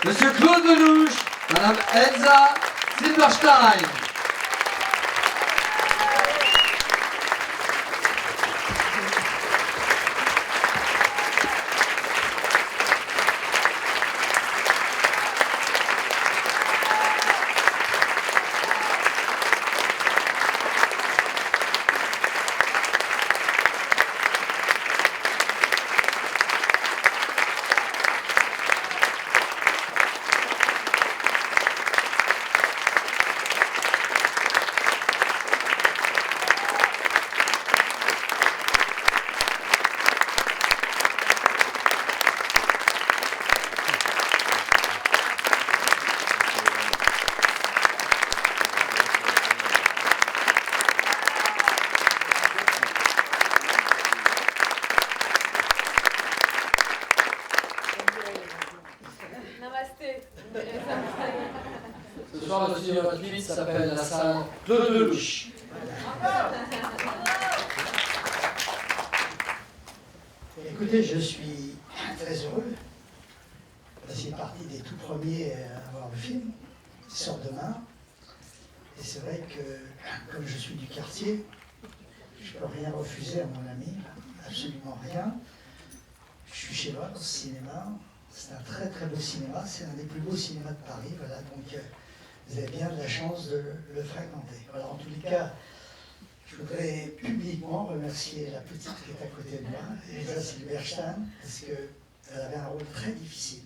Monsieur Claude Lelouch, Madame Elsa Silberstein. Ce soir, le studio 28 s'appelle la salle Claude Lelouch. Écoutez, je suis très heureux. C'est partie des tout premiers à voir le film, qui sort demain. Et c'est vrai que, comme je suis du quartier, je ne peux rien refuser à mon ami, absolument rien. Je suis chez moi, au cinéma. C'est un très très beau cinéma, c'est un des plus beaux cinémas de Paris. Voilà, donc vous avez bien de la chance de le fréquenter. Voilà, en tous les cas, je voudrais publiquement remercier la petite qui est à côté de moi, Elsa Silberstein, parce qu'elle avait un rôle très difficile.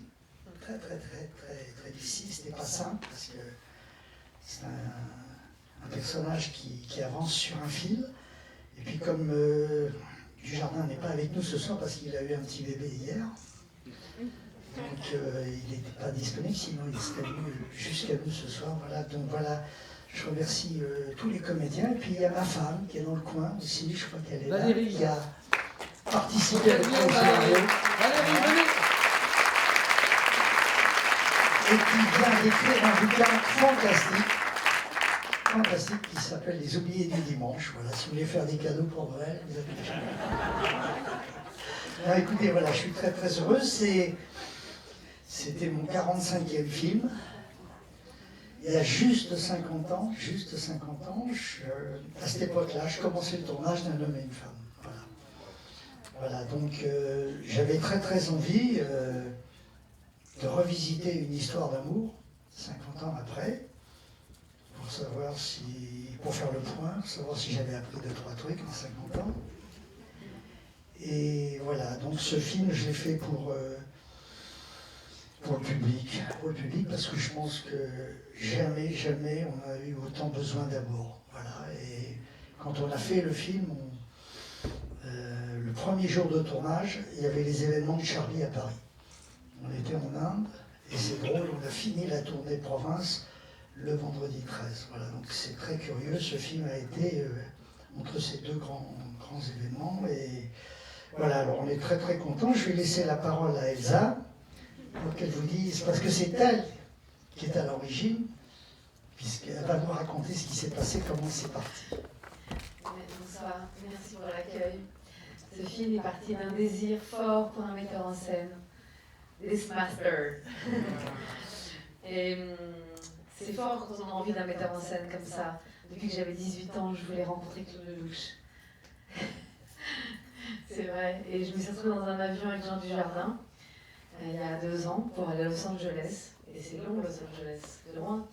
Très très très très très difficile. C'était pas simple parce que c'est un personnage qui avance sur un fil. Et puis comme Dujardin n'est pas avec nous ce soir parce qu'il a eu un petit bébé hier, donc il n'était pas disponible, sinon il serait venu jusqu'à nous ce soir. Voilà, donc voilà, je remercie tous les comédiens. Et puis il y a ma femme qui est dans le coin aussi, je crois qu'elle est là, qui a participé avec moi au scénario. Et qui vient d'écrire un bouquin fantastique qui s'appelle Les Oubliés du Dimanche. Voilà, si vous voulez faire des cadeaux pour Noël, vous avez déjà. Écoutez, voilà, je suis très très heureux. C'était mon 45e film. Il y a juste 50 ans, à cette époque-là, je commençais le tournage d'Un homme et une femme. Voilà, donc j'avais très très envie de revisiter une histoire d'amour, 50 ans après, pour faire le point, pour savoir si j'avais appris 2-3 trucs en 50 ans. Et voilà, donc ce film, je l'ai fait pour le public, parce que je pense que jamais on a eu autant besoin d'amour. Voilà, et quand on a fait le film, le premier jour de tournage, il y avait les événements de Charlie à Paris. On était en Inde, et c'est drôle, on a fini la tournée province le vendredi 13. Voilà, donc c'est très curieux, ce film a été entre ces deux grands événements, et voilà, alors on est très très contents. Je vais laisser la parole à Elsa, pour qu'elle vous dise, parce que c'est elle qui est à l'origine, puisqu'elle va nous raconter ce qui s'est passé, comment c'est parti. Bonsoir, merci pour l'accueil. Ce film est parti d'un désir fort pour un metteur en scène, This Master. Et c'est fort quand on a envie d'un metteur en scène comme ça. Depuis que j'avais 18 ans, je voulais rencontrer Claude Lelouch. C'est vrai. Et je me suis retrouvée dans un avion avec Jean Dujardin, il y a 2 ans, pour aller à Los Angeles. Et c'est long, Los Angeles, c'est loin.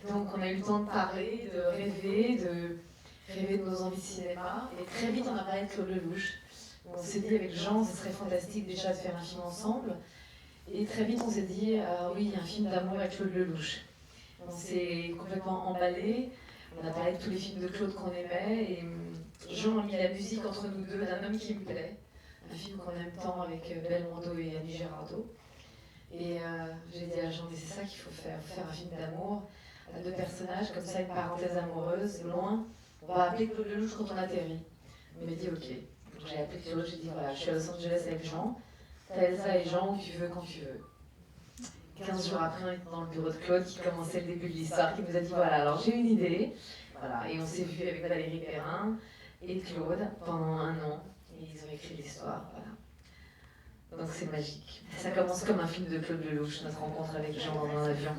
Donc on a eu le temps de parler, de rêver de nos envies de cinéma. Et très vite, on a parlé de Claude Lelouch. On s'est dit avec Jean, ce serait fantastique déjà de faire un film ensemble. Et très vite, on s'est dit, oui, un film d'amour avec Claude Lelouch. On s'est complètement emballé. On a parlé de tous les films de Claude qu'on aimait. Et Jean a mis la musique entre nous deux d'un homme qui me plaît. Un film qu'on aime tant avec Belmondo et Annie Girardot. Et j'ai dit à Jean, mais c'est ça qu'il faut faire un film d'amour à 2 personnages, comme ça, une parenthèse amoureuse, loin. On va appeler Claude Lelouch quand on atterrit. Il m'a dit, ok. Donc j'ai appelé Claude, j'ai dit, voilà, je suis à Los Angeles avec Jean. T'as Elsa et Jean, où tu veux, quand tu veux. 15 jours après, on était dans le bureau de Claude qui commençait le début de l'histoire, qui nous a dit, voilà, alors j'ai une idée. Voilà, et on s'est vu avec Valérie Perrin et Claude pendant 1 an. Et ils ont écrit l'histoire, voilà. Donc c'est magique. Ça commence comme un film de Claude Lelouch, notre rencontre avec Jean dans un avion.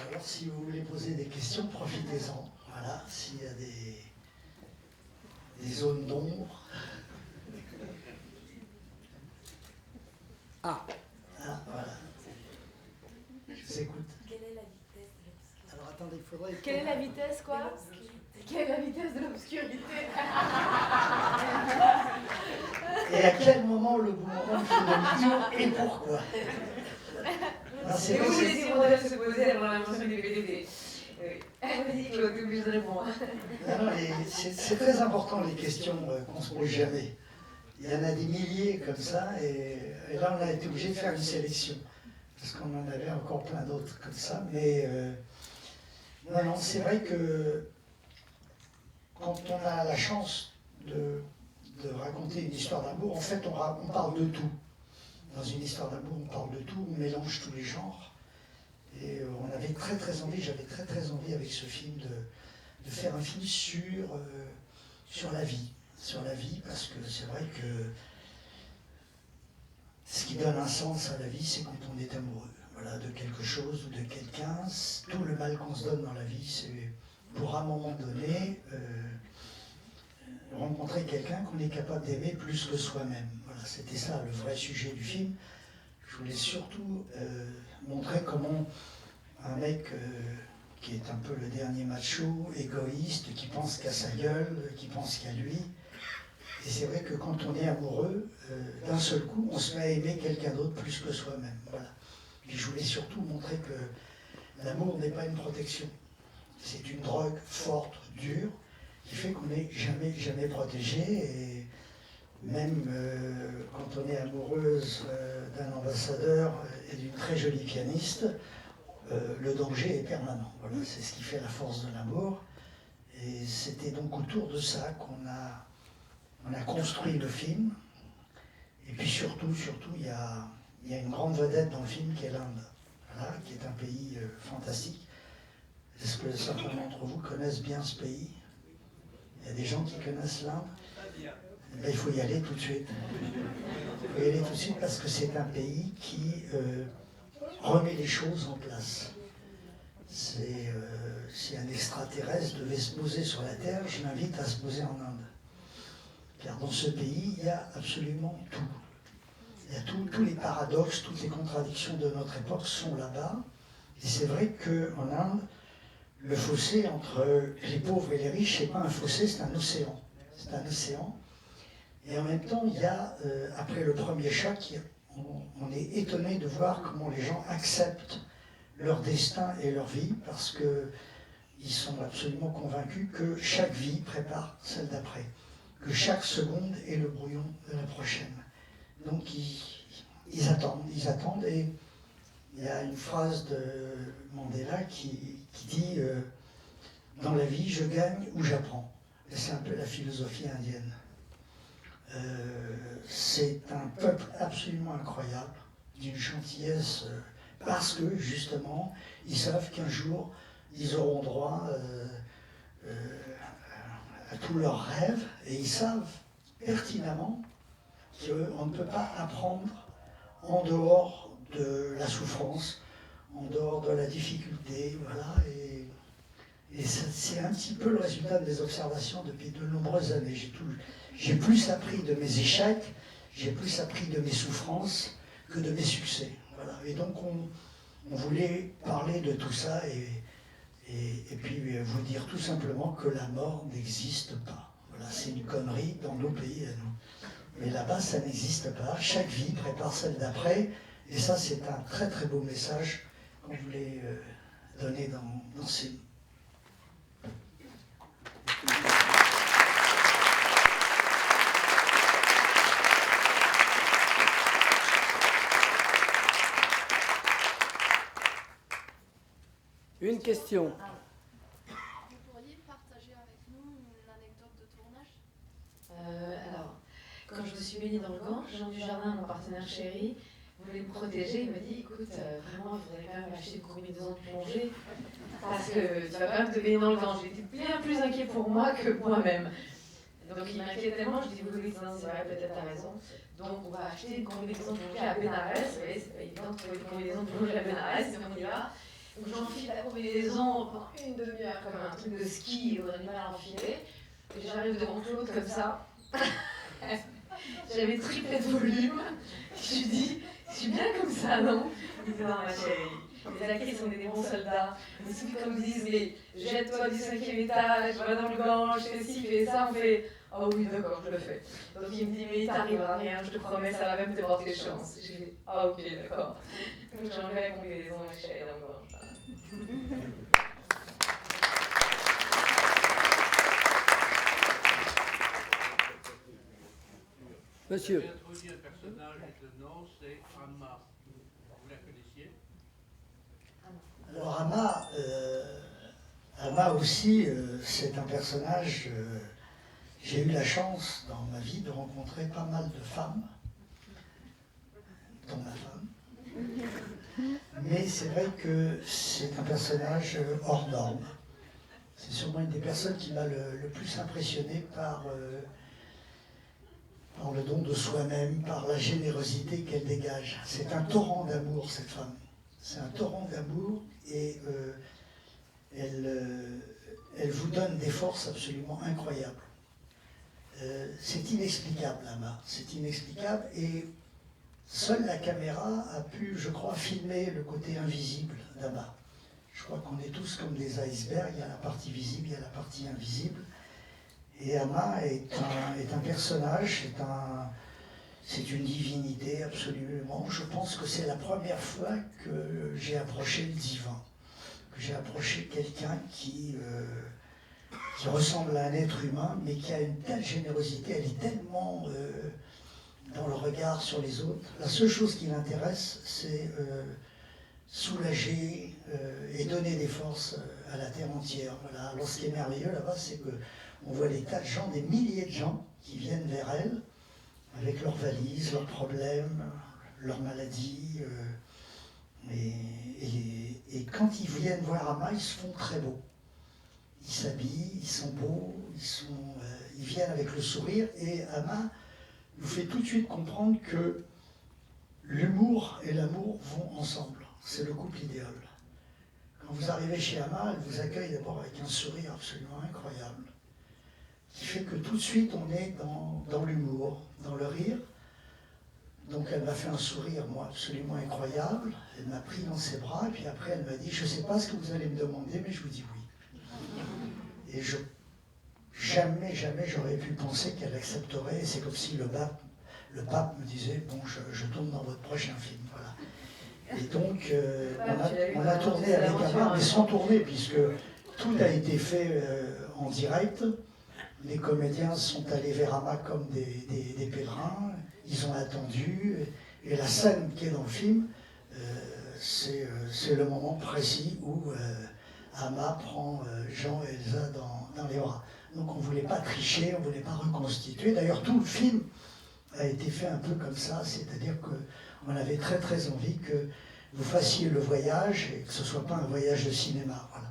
Alors, si vous voulez poser des questions, profitez-en. Voilà, s'il y a des zones d'ombre. Ah, Voilà. Je vous écoute. Quelle est la vitesse de l'obscurité? Alors attendez, il faudrait... Quelle est la vitesse, quoi? Quelle est la vitesse de l'obscurité? Et à quel moment le boomerang fait demi-tour et pourquoi? Non, c'est Et vrai, vous c'est- laissez Rodolphe se poser avant l'invention du PDD. Vas-y Claude, t'es obligé de répondre. Non, non, c'est très important les questions qu'on se pose jamais. Il y en a des milliers comme ça, et là on a été obligé de faire une sélection, parce qu'on en avait encore plein d'autres comme ça. Mais non, c'est vrai que quand on a la chance de raconter une histoire d'amour, en fait on parle de tout. Dans une histoire d'amour, on parle de tout, on mélange tous les genres. Et on avait très très envie, j'avais très très envie avec ce film de faire un film sur la vie. Sur la vie, parce que c'est vrai que ce qui donne un sens à la vie, c'est quand on est amoureux. Voilà, de quelque chose ou de quelqu'un. Tout le mal qu'on se donne dans la vie, c'est pour un moment donné rencontrer quelqu'un qu'on est capable d'aimer plus que soi-même. Voilà, c'était ça le vrai sujet du film. Je voulais surtout montrer comment un mec qui est un peu le dernier macho, égoïste, qui pense qu'à sa gueule, qui pense qu'à lui. Et c'est vrai que quand on est amoureux, d'un seul coup, on se met à aimer quelqu'un d'autre plus que soi-même. Voilà. Puis je voulais surtout montrer que l'amour n'est pas une protection. C'est une drogue forte, dure, qui fait qu'on n'est jamais protégé. Et même quand on est amoureuse d'un ambassadeur et d'une très jolie pianiste, le danger est permanent. Voilà, c'est ce qui fait la force de l'amour. Et c'était donc autour de ça qu'on a construit le film. Et puis surtout, il y a une grande vedette dans le film qui est l'Inde, voilà, qui est un pays fantastique. Est-ce que certains d'entre vous connaissent bien ce pays? Il y a des gens qui connaissent l'Inde? Ben, il faut y aller tout de suite. Il faut y aller tout de suite parce que c'est un pays qui remet les choses en place. Si un extraterrestre devait se poser sur la Terre, je l'invite à se poser en Inde. Car dans ce pays, il y a absolument tout. Il y a tous les paradoxes, toutes les contradictions de notre époque sont là-bas. Et c'est vrai qu'en Inde, le fossé entre les pauvres et les riches, c'est pas un fossé, c'est un océan. C'est un océan. Et en même temps, il y a, après le premier choc, on est étonné de voir comment les gens acceptent leur destin et leur vie, parce qu'ils sont absolument convaincus que chaque vie prépare celle d'après, que chaque seconde est le brouillon de la prochaine. Donc ils attendent, et il y a une phrase de Mandela qui dit dans la vie, je gagne ou j'apprends. Et c'est un peu la philosophie indienne. C'est un peuple absolument incroyable, d'une gentillesse, parce que justement, ils savent qu'un jour, ils auront droit à tous leurs rêves, et ils savent pertinemment qu'on ne peut pas apprendre en dehors de la souffrance, en dehors de la difficulté, voilà, et c'est un petit peu le résultat de mes observations depuis de nombreuses années. J'ai plus appris de mes échecs, j'ai plus appris de mes souffrances que de mes succès. Voilà. Et donc on voulait parler de tout ça et puis vous dire tout simplement que la mort n'existe pas. Voilà, c'est une connerie dans nos pays à nous. Mais là-bas, ça n'existe pas. Chaque vie prépare celle d'après. Et ça, c'est un très très beau message qu'on voulait donner dans ces... une question. Vous pourriez partager avec nous une anecdote de tournage? Alors, quand je me suis baignée dans le Gange, Jean Dujardin, mon partenaire chéri, voulait me protéger, il m'a dit écoute, vraiment, il faudrait quand même acheter une combinaison de plongée parce que tu vas quand même te baigner dans le Gange. J'étais bien plus inquiet pour moi que moi-même. Donc il m'inquiète tellement, je dis oui, non, c'est vrai, peut-être t'as raison. Donc on va acheter une combinaison de plongée à Bénarès. Vous voyez, c'est pas évident de trouver une combinaison de plongée à Bénarès, mais on y va. Donc j'enfile la combinaison pendant une demi-heure comme un truc de ski où on a du mal à enfiler. Et j'arrive devant Claude comme ça. J'avais triplé de volume. Je lui dis, je suis bien comme ça, non? Il dit non, ma chérie. Les acquis sont des bons soldats. Mais ceux qui me disent, mais jette-toi du 5e étage, va dans le Gange, fais ci, fais ça, on fait. Oh oui, d'accord, je le fais. Donc il me dit, mais il t'arrivera rien, je te promets, ça va même te porter chance. J'ai dit, ah ok, d'accord. Donc j'ai enlevé la combinaison et je suis allée dans le Gange. Monsieur. J'ai introduit un personnage de nom, c'est Amma. Vous la connaissiez? Alors Amma aussi, c'est un personnage. J'ai eu la chance dans ma vie de rencontrer pas mal de femmes, dont ma femme. Mais c'est vrai que c'est un personnage hors norme. C'est sûrement une des personnes qui m'a le plus impressionné par le don de soi-même, par la générosité qu'elle dégage. C'est un torrent d'amour, cette femme. C'est un torrent d'amour et elle vous donne des forces absolument incroyables. C'est inexplicable, Amma. C'est inexplicable et seule la caméra a pu, je crois, filmer le côté invisible d'Amma. Je crois qu'on est tous comme des icebergs, il y a la partie visible, il y a la partie invisible. Et Amma est un personnage, c'est une divinité absolument. Je pense que c'est la première fois que j'ai approché le divin, que j'ai approché quelqu'un qui ressemble à un être humain, mais qui a une telle générosité, elle est tellement dans le regard sur les autres. La seule chose qui l'intéresse, c'est soulager et donner des forces à la terre entière. Voilà. Alors ce qui est merveilleux là-bas, c'est qu'on voit des tas de gens, des milliers de gens qui viennent vers elle avec leurs valises, leurs problèmes, leurs maladies. Et quand ils viennent voir Amma, ils se font très beaux. Ils s'habillent, ils sont beaux, ils viennent avec le sourire. Et Amma nous fait tout de suite comprendre que l'humour et l'amour vont ensemble. C'est le couple idéal. Quand vous arrivez chez Amma, elle vous accueille d'abord avec un sourire absolument incroyable, qui fait que tout de suite on est dans l'humour, dans le rire. Donc elle m'a fait un sourire, moi, absolument incroyable. Elle m'a pris dans ses bras, et puis après elle m'a dit, je ne sais pas ce que vous allez me demander, mais je vous dis oui. Et jamais j'aurais pu penser qu'elle accepterait. C'est comme si le pape me disait, bon, je tourne dans votre prochain film, voilà. Et donc, on a tourné avec Amma, mais sans tourner, puisque tout a été fait en direct. Les comédiens sont allés vers Amma comme des pèlerins, ils ont attendu, et la scène qui est dans le film, c'est le moment précis où Amma prend Jean et Elsa dans les bras. Donc on ne voulait pas tricher, on ne voulait pas reconstituer. D'ailleurs, tout le film a été fait un peu comme ça, c'est-à-dire qu'on avait très très envie que vous fassiez le voyage et que ce ne soit pas un voyage de cinéma. Voilà.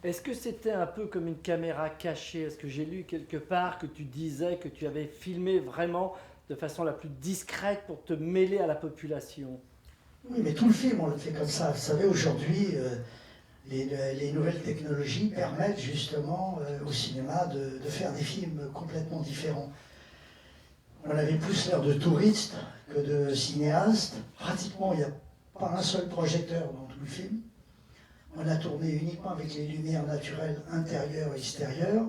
Est-ce que c'était un peu comme une caméra cachée? Est-ce que j'ai lu quelque part que tu disais que tu avais filmé vraiment de façon la plus discrète pour te mêler à la population? Oui, mais tout le film, on le fait comme ça. Vous savez, aujourd'hui, les nouvelles technologies permettent justement au cinéma de faire des films complètement différents. On avait plus l'air de touristes que de cinéastes. Pratiquement, il n'y a pas un seul projecteur dans tout le film. On a tourné uniquement avec les lumières naturelles intérieures et extérieures.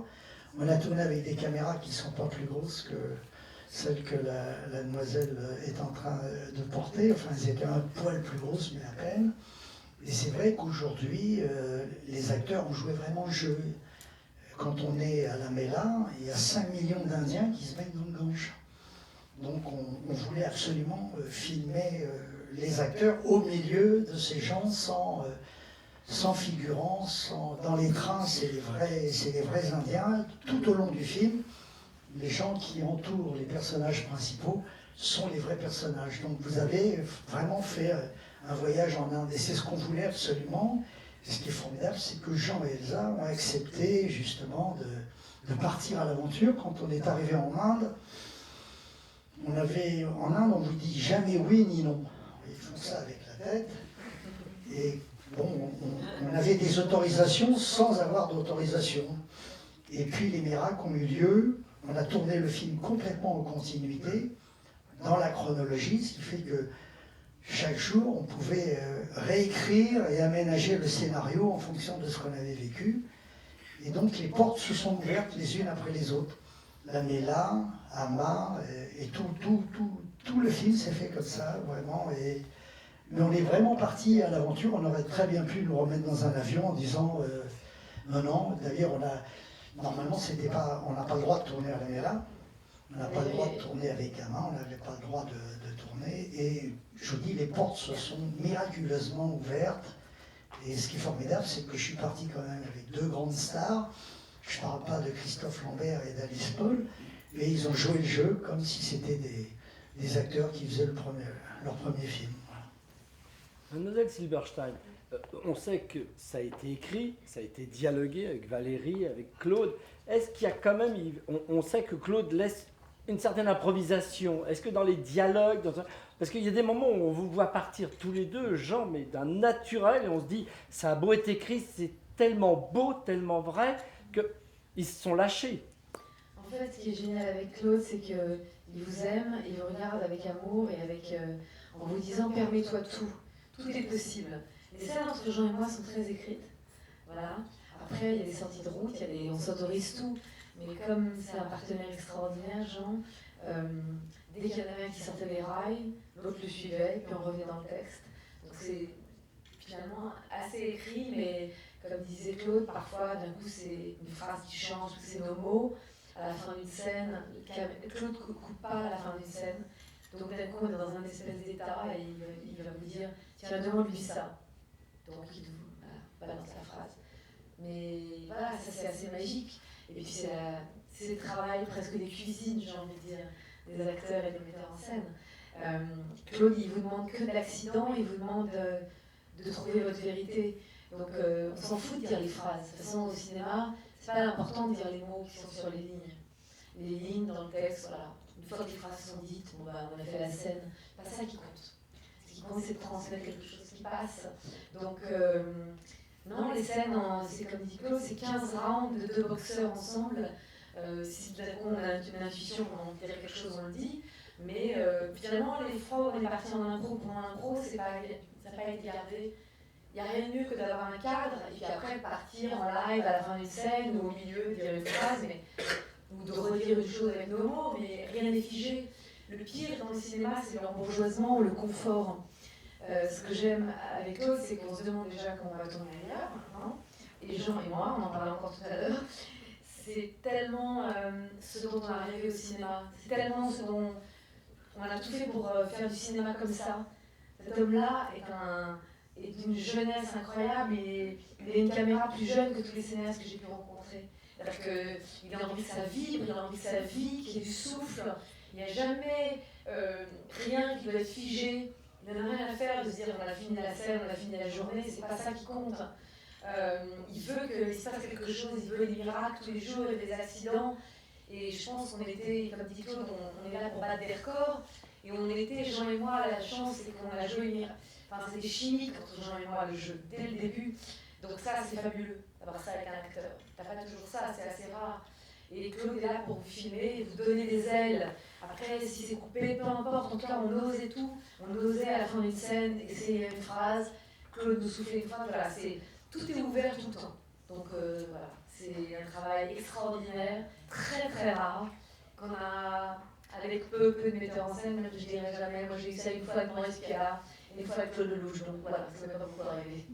On a tourné avec des caméras qui ne sont pas plus grosses que celles que la demoiselle est en train de porter. Enfin, elles étaient un poil plus grosses, mais à peine. Et c'est vrai qu'aujourd'hui, les acteurs ont joué vraiment le jeu. Quand on est à la Mela, il y a 5 millions d'Indiens qui se baignent dans le Gange. Donc on voulait absolument filmer les acteurs au milieu de ces gens sans figurants, dans les trains, c'est les vrais Indiens. Tout au long du film, les gens qui entourent les personnages principaux sont les vrais personnages. Donc vous avez vraiment fait un voyage en Inde et c'est ce qu'on voulait absolument. Et ce qui est formidable, c'est que Jean et Elsa ont accepté justement de partir à l'aventure. Quand on est arrivé en Inde, en Inde, on vous dit jamais oui ni non. Ils font ça avec la tête. Et bon, on avait des autorisations sans avoir d'autorisation. Et puis les miracles ont eu lieu. On a tourné le film complètement en continuité, dans la chronologie, ce qui fait que chaque jour, on pouvait réécrire et aménager le scénario en fonction de ce qu'on avait vécu. Et donc les portes se sont ouvertes les unes après les autres. La Méla, Amar, et tout le film s'est fait comme ça, vraiment. Mais on est vraiment parti à l'aventure. On aurait très bien pu nous remettre dans un avion en disant non. D'ailleurs, normalement, on n'a pas le droit de tourner à la Méla. On n'a pas le droit de tourner avec Amar. On n'avait pas le droit de tourner. Et je vous dis, les portes se sont miraculeusement ouvertes. Et ce qui est formidable, c'est que je suis parti quand même avec 2 grandes stars. Je ne parle pas de Christophe Lambert et d'Alice Paul, mais ils ont joué le jeu comme si c'était des acteurs qui faisaient leur premier film. Voilà. Mademoiselle Silberstein, on sait que ça a été écrit, ça a été dialogué avec Valérie, avec Claude. Est-ce qu'il y a quand même, on sait que Claude laisse une certaine improvisation. Est-ce que dans les dialogues, parce qu'il y a des moments où on vous voit partir tous les deux, Jean, mais d'un naturel, et on se dit, ça a beau être écrit, c'est tellement beau, tellement vrai, qu'ils se sont lâchés. En fait, ce qui est génial avec Claude, c'est qu'il vous aime, il vous regarde avec amour et en vous disant, permets-toi tout est possible. Les scènes entre Jean et moi sont très écrites. Voilà. Après, il y a des sorties de route, on s'autorise tout. Mais comme c'est un partenaire extraordinaire, Jean, dès qu'il y en avait un qui sortait les rails, l'autre le suivait, puis on revenait dans le texte. Donc c'est finalement assez écrit, mais comme disait Claude, parfois d'un coup c'est une phrase qui change, c'est nos mots. À la fin d'une scène, Claude ne coupe pas à la fin d'une scène. Donc d'un coup on est dans un espèce d'état et il va vous dire, tiens, demande-lui ça. Donc il balance la phrase. Mais voilà, ça c'est assez magique. Et puis c'est le travail presque des cuisines, j'ai envie de dire, des acteurs et des metteurs en scène. Claude, il vous demande que de l'accident, il vous demande de trouver votre vérité. Donc on s'en fout de dire les phrases. De toute façon, au cinéma, c'est pas important de dire les mots qui sont sur les lignes. Les lignes dans le texte, voilà. Une fois que les phrases sont dites, on a fait la scène. C'est pas ça qui compte. Ce qui compte, c'est de transmettre quelque chose qui passe. Donc non, les scènes, c'est comme dit Claude, c'est 15 rounds de 2 boxeurs ensemble. Si tout à coup on a une intuition, on dirait quelque chose, on le dit. Mais finalement, les fois où on est parti en impro pour un impro, ça n'a pas été gardé. Il n'y a rien de mieux que d'avoir un cadre et puis après partir en live à la fin d'une scène ou au milieu, dire une phrase, ou de redire une chose avec nos mots, mais rien n'est figé. Le pire dans le cinéma, c'est l'embourgeoisement ou le confort. Ce que j'aime avec Claude, c'est qu'on se demande déjà comment on va tourner ailleurs, hein, et Jean et moi, on en parlait encore tout à l'heure, c'est tellement ce dont on est arrivé au cinéma, c'est tellement ce dont on a tout fait pour faire du cinéma comme ça. Cet homme-là est d'une jeunesse incroyable, et il a une caméra plus jeune que tous les cinéastes que j'ai pu rencontrer. C'est-à-dire qu'il a envie que ça vibre, il a envie que ça vit, qu'il y ait du souffle, il n'y a jamais rien qui doit être figé. Il n'en a rien à faire de se dire on a fini la scène, on a fini la journée, c'est pas ça qui compte. Il veut qu'il se passe quelque chose, il veut des miracles tous les jours et des accidents. Et je pense qu'on était, comme dit Claude, on est là pour battre des records. Et on était, Jean et moi, la chance, c'est qu'on a joué, enfin c'était chimique entre Jean et moi le jeu, dès le début. Donc ça, c'est fabuleux, d'avoir ça avec un acteur. T'as pas toujours ça, c'est assez rare. Et Claude est là pour vous filmer, vous donner des ailes. Après, si c'est coupé, peu importe, en tout cas, on osait tout. On osait à la fin d'une scène essayer une phrase, Claude nous soufflait une phrase, voilà, tout est ouvert tout le temps. Donc voilà, c'est un travail extraordinaire, très très rare, qu'on a avec peu de metteurs en scène, je dirais jamais. Moi j'ai eu ça une fois avec Maurice Piala, une fois avec Claude Lelouch, donc voilà, ça ne m'est pas beaucoup arrivé.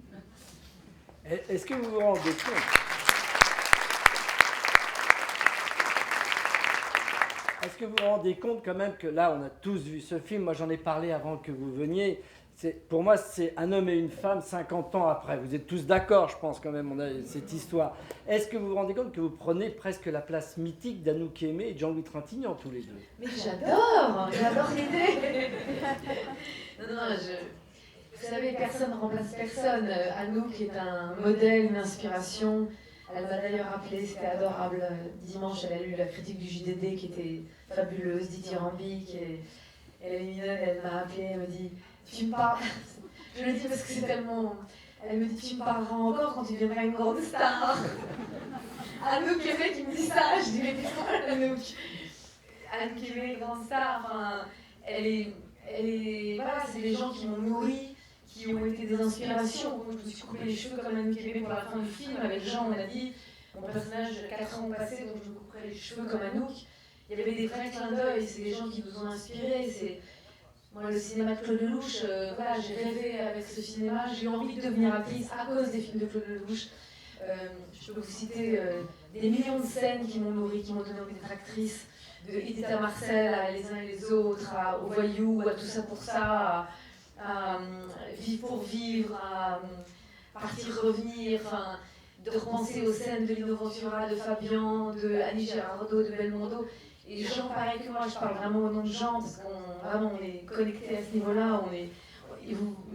Est-ce que vous vous rendez compte Est-ce que vous vous rendez compte quand même que là, on a tous vu ce film, moi j'en ai parlé avant que vous veniez, Pour moi, c'est un homme et une femme 50 ans après. Vous êtes tous d'accord, je pense, quand même, on a cette histoire. Est-ce que vous vous rendez compte que vous prenez presque la place mythique d'Anouk Aimée et de Jean-Louis Trintignant, tous les deux? Mais j'adore l'idée. Non, vous savez, personne ne remplace personne. Anouk est un modèle, une inspiration. Elle m'a d'ailleurs appelé, c'était adorable. Dimanche, elle a lu la critique du JDD qui était fabuleuse, dithyrambique. Et elle est mignonne, elle m'a appelé, elle me dit tu me parles. Je le dis parce que c'est tellement. Elle me dit tu me parleras encore quand tu deviendras une grande star. Anouk Aimée qui me dit ça, je dis mais t'es folle Anouk. Anouk Aimée, grande star, enfin, elle est. Voilà, c'est des gens qui m'ont nourri, qui ont été des inspirations. Je me suis coupé les cheveux comme Anouk Aimée pour la fin du film. Avec Jean, on a dit mon personnage, 4 ans passé, donc je me couperai les cheveux comme Anouk. Il y avait des vrais clins d'œil, c'est des gens qui nous ont inspirés. Moi, le cinéma de Claude Lelouch, voilà, j'ai rêvé avec ce cinéma. J'ai eu envie de devenir actrice à cause des films de Claude Lelouch. Je peux vous citer des millions de scènes qui m'ont nourri, qui m'ont donné envie d'être actrice. De Edith à Marcel, à Les uns et les autres, au Voyou, à Tout ça pour ça, à Vivre pour vivre, à Partir revenir, enfin, de repenser aux scènes de Lino Ventura, de Fabian, de Annie Girardot, de Belmondo. Et Jean, pareil que moi, je parle vraiment au nom de Jean, parce qu'on est connectés à ce niveau-là.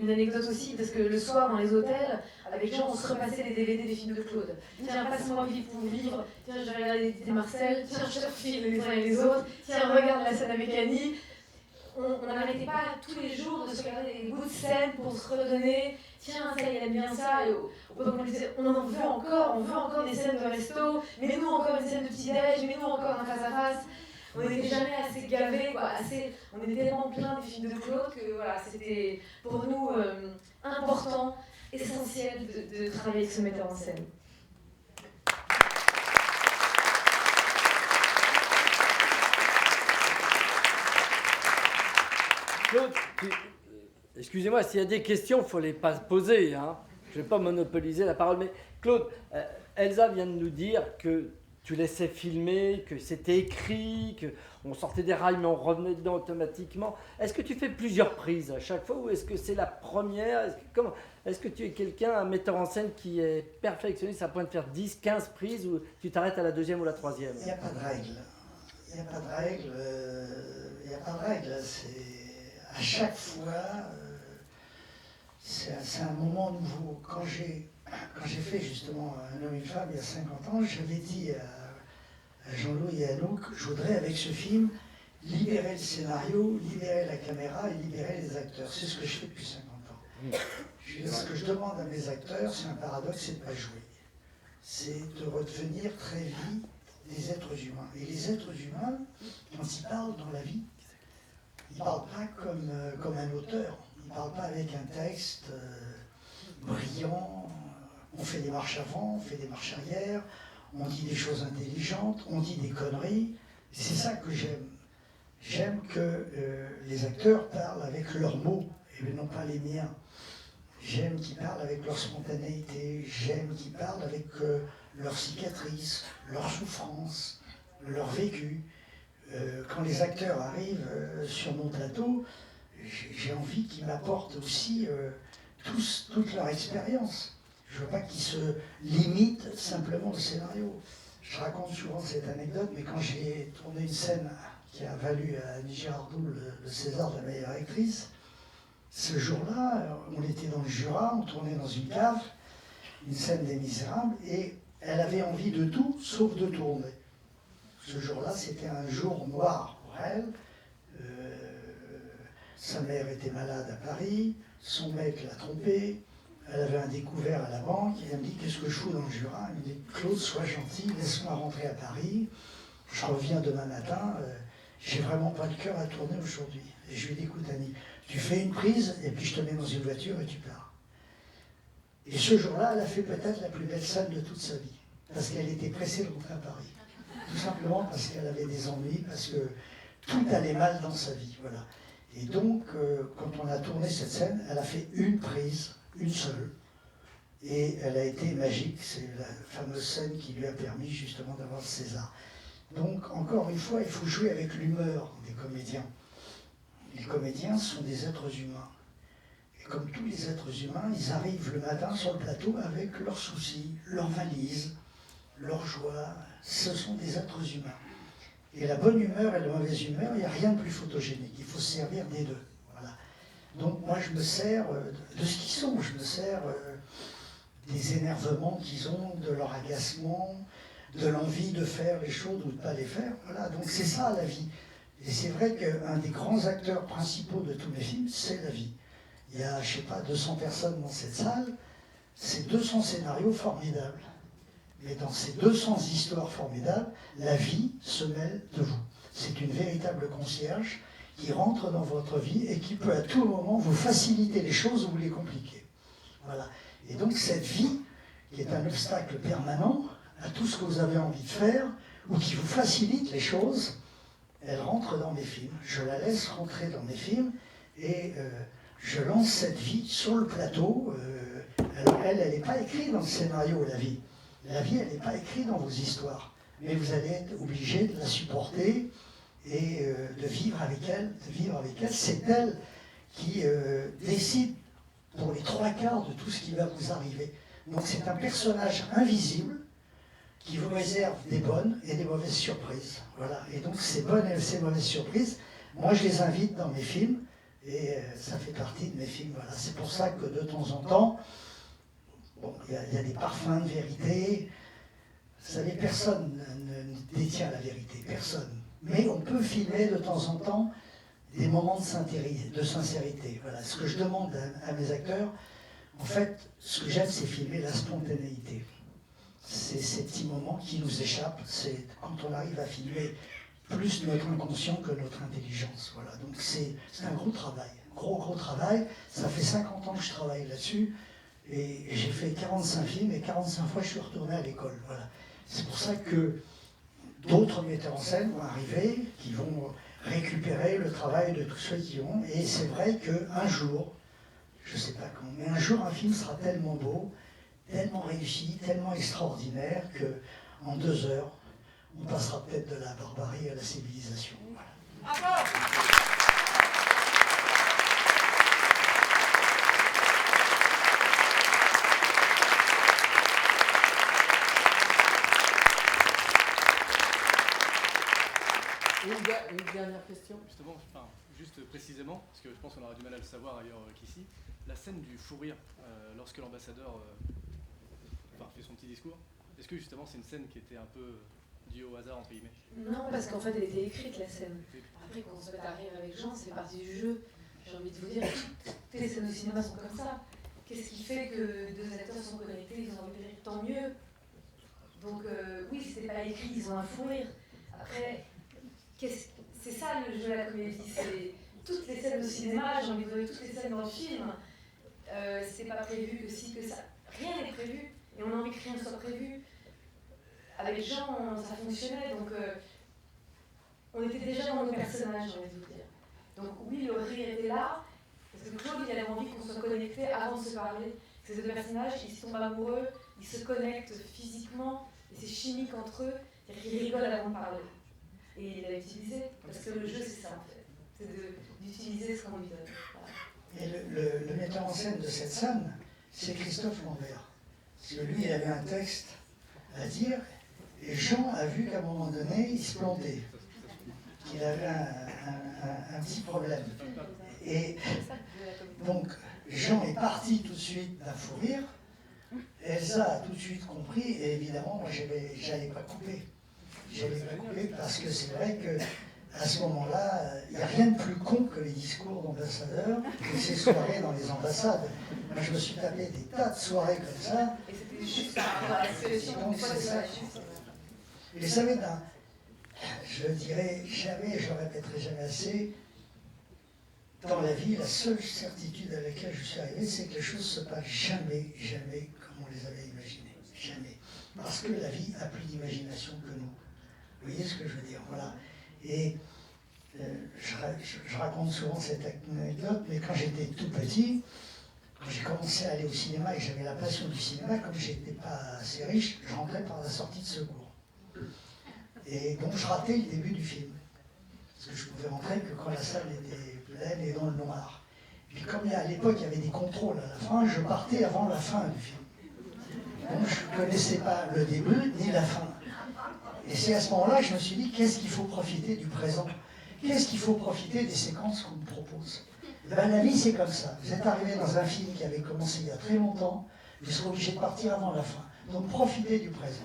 Une anecdote aussi, parce que le soir, dans les hôtels, avec Jean, on se repassait les DVD des films de Claude. Tiens, passe-moi Vivre pour vivre. Tiens, je vais regarder des Marcel. Tiens, je te refile les uns et les autres. Tiens, regarde la scène avec Annie. On n'arrêtait pas tous les jours de se regarder des bouts de scène pour se redonner. Tiens, ça, il aime bien ça. Et on disait, on en veut encore, on veut encore des scènes de resto. Mais nous encore une scène de petit-déj. Mais nous encore un face-à-face. On n'était jamais assez gavés, quoi, on était tellement plein des films de Claude que voilà, c'était pour nous important, essentiel de travailler avec ce metteur en scène. Claude, excusez-moi, s'il y a des questions, il ne faut les pas poser. Hein. Je ne vais pas monopoliser la parole. Mais Claude, Elsa vient de nous dire que tu laissais filmer, que c'était écrit, qu'on sortait des rails mais on revenait dedans automatiquement. Est-ce que tu fais plusieurs prises à chaque fois ou est-ce que c'est la première? Est-ce que tu es quelqu'un, un metteur en scène qui est perfectionniste à point de faire 10, 15 prises ou tu t'arrêtes à la deuxième ou la troisième? Il n'y a pas de règle. Il n'y a pas de règle. Il n'y a pas de règle. C'est à chaque fois, c'est un moment nouveau. Quand j'ai fait justement Un homme et une femme il y a 50 ans, j'avais dit à Jean-Louis et à Anouk, je voudrais avec ce film libérer le scénario, libérer la caméra et libérer les acteurs. C'est ce que je fais depuis 50 ans. Ce que je demande à mes acteurs, c'est un paradoxe, c'est de ne pas jouer. C'est de redevenir très vite des êtres humains. Et les êtres humains, quand ils parlent dans la vie, ils ne parlent pas comme un auteur. Ils ne parlent pas avec un texte brillant. On fait des marches avant, on fait des marches arrière, on dit des choses intelligentes, on dit des conneries. C'est ça que j'aime. J'aime que les acteurs parlent avec leurs mots et non pas les miens. J'aime qu'ils parlent avec leur spontanéité, j'aime qu'ils parlent avec leurs cicatrices, leurs souffrances, leur vécu. Quand les acteurs arrivent sur mon plateau, j'ai envie qu'ils m'apportent aussi toute leur expérience. Je ne veux pas qu'ils se limitent simplement au scénario. Je raconte souvent cette anecdote, mais quand j'ai tourné une scène qui a valu à Annie Girardot le César de la meilleure actrice, ce jour-là, on était dans le Jura, on tournait dans une cave, une scène des Misérables, et elle avait envie de tout sauf de tourner. Ce jour-là, c'était un jour noir pour elle. Sa mère était malade à Paris, son mec l'a trompée, elle avait un découvert à la banque, et elle me dit « Qu'est-ce que je fous dans le Jura ?» Elle me dit « Claude, sois gentil, laisse-moi rentrer à Paris, je reviens demain matin, j'ai vraiment pas le cœur à tourner aujourd'hui. » Et je lui dis « Écoute Annie, tu fais une prise, et puis je te mets dans une voiture et tu pars. » Et ce jour-là, elle a fait peut-être la plus belle scène de toute sa vie, parce qu'elle était pressée de rentrer à Paris. Tout simplement parce qu'elle avait des ennuis, parce que tout allait mal dans sa vie, voilà. Et donc, quand on a tourné cette scène, elle a fait une prise, une seule, et elle a été magique. C'est la fameuse scène qui lui a permis justement d'avoir le César. Donc, encore une fois, il faut jouer avec l'humeur des comédiens. Les comédiens sont des êtres humains. comme tous les êtres humains, ils arrivent le matin sur le plateau avec leurs soucis, leurs valises, leurs joies. Ce sont des êtres humains. Et la bonne humeur et la mauvaise humeur, il n'y a rien de plus photogénique. Il faut se servir des deux. Voilà. Donc moi, je me sers de ce qu'ils sont. Je me sers des énervements qu'ils ont, de leur agacement, de l'envie de faire les choses ou de ne pas les faire. Voilà. Donc c'est ça la vie. Et c'est vrai qu'un des grands acteurs principaux de tous mes films, c'est la vie. Il y a, je ne sais pas, 200 personnes dans cette salle. C'est 200 scénarios formidables. Mais dans ces 200 histoires formidables, la vie se mêle de vous. C'est une véritable concierge qui rentre dans votre vie et qui peut à tout moment vous faciliter les choses ou vous les compliquer. Voilà. Et donc cette vie, qui est un obstacle permanent à tout ce que vous avez envie de faire, ou qui vous facilite les choses, elle rentre dans mes films. Je la laisse rentrer dans mes films et je lance cette vie sur le plateau. Alors elle n'est pas écrite dans le scénario, la vie. La vie, elle n'est pas écrite dans vos histoires, mais vous allez être obligé de la supporter et de vivre avec elle. C'est elle qui décide pour les 3/4 de tout ce qui va vous arriver. Donc c'est un personnage invisible qui vous réserve des bonnes et des mauvaises surprises. Voilà. Et donc ces bonnes et ces mauvaises surprises, moi je les invite dans mes films et ça fait partie de mes films. Voilà. C'est pour ça que de temps en temps, bon, il y a des parfums de vérité. Vous savez, personne ne détient la vérité, personne. Mais on peut filmer de temps en temps des moments de sincérité. Voilà. Ce que je demande à mes acteurs, en fait, ce que j'aime, c'est filmer la spontanéité. C'est ces petits moments qui nous échappent. C'est quand on arrive à filmer plus notre inconscient que notre intelligence. Voilà. Donc c'est un gros travail. Gros travail. Ça fait 50 ans que je travaille là-dessus. Et j'ai fait 45 films et 45 fois je suis retourné à l'école. Voilà. C'est pour ça que d'autres metteurs en scène vont arriver, qui vont récupérer le travail de tous ceux qui ont. Et c'est vrai qu'un jour, je ne sais pas quand, mais un jour un film sera tellement beau, tellement réussi, tellement extraordinaire qu'en 2 heures, on passera peut-être de la barbarie à la civilisation. Voilà. Bravo! Une dernière question. Justement, enfin, juste précisément, parce que je pense qu'on aura du mal à le savoir ailleurs qu'ici, la scène du fou rire, lorsque l'ambassadeur fait son petit discours, est-ce que justement c'est une scène qui était un peu due au hasard, entre guillemets? Non, parce qu'en fait, elle était écrite, la scène. Après, quand on se met à rire avec Jean, c'est partie du jeu. J'ai envie de vous dire, toutes les scènes au cinéma sont comme ça. Qu'est-ce qui fait que 2 acteurs sont connectés, ils ont envie de rire, tant mieux. Donc, oui, c'était pas écrit, ils ont un fou rire. Après, c'est ça le jeu de la comédie, c'est toutes les scènes au cinéma, j'ai envie de voir toutes les scènes dans le film, c'est pas prévu que si, que ça, rien n'est prévu, et on a envie que rien ne soit prévu. Avec Jean, ça fonctionnait, donc on était déjà dans nos personnages, j'ai envie de vous dire. Donc oui, le rire était là, parce que Claude, il avait envie qu'on soit connectés avant de se parler. Ces 2 personnages, ils se tombent amoureux, ils se connectent physiquement, et c'est chimique entre eux, c'est-à-dire qu'ils rigolent avant de parler. Et il a utilisé, parce que le jeu c'est ça en fait, c'est d'utiliser ce qu'on lui donne. Voilà. Et le metteur en scène de cette scène, c'est Christophe Lambert. Parce que lui, il avait un texte à dire, et Jean a vu qu'à un moment donné, il se plantait, qu'il avait un petit problème. Et donc, Jean est parti tout de suite d'un fou rire, Elsa a tout de suite compris, et évidemment, moi, j'allais pas couper. J'allais pas couper parce que c'est vrai qu'à ce moment-là, il n'y a rien de plus con que les discours d'ambassadeurs et ces soirées dans les ambassades. Moi, je me suis tapé des tas de soirées comme ça. Et c'était juste par rapport à la situation, Donc, c'est ça. Et vous savez, je le dirai jamais, je le répéterai jamais assez, dans la vie, la seule certitude à laquelle je suis arrivé, c'est que les choses se passent jamais comme on les avait imaginées. Jamais. Parce que la vie a plus d'imagination que nous. Vous voyez ce que je veux dire? Voilà. Et je raconte souvent cette anecdote, mais quand j'étais tout petit, quand j'ai commencé à aller au cinéma et que j'avais la passion du cinéma, comme je n'étais pas assez riche, je rentrais par la sortie de secours. Et donc je ratais le début du film. Parce que je pouvais rentrer que quand la salle était pleine et dans le noir. Puis comme à l'époque il y avait des contrôles à la fin, je partais avant la fin du film. Donc je ne connaissais pas le début ni la fin. Et c'est à ce moment-là que je me suis dit, qu'est-ce qu'il faut profiter du présent? Qu'est-ce qu'il faut profiter des séquences qu'on me propose? Ben, la vie, c'est comme ça. Vous êtes arrivé dans un film qui avait commencé il y a très longtemps, vous serez obligé de partir avant la fin. Donc profitez du présent.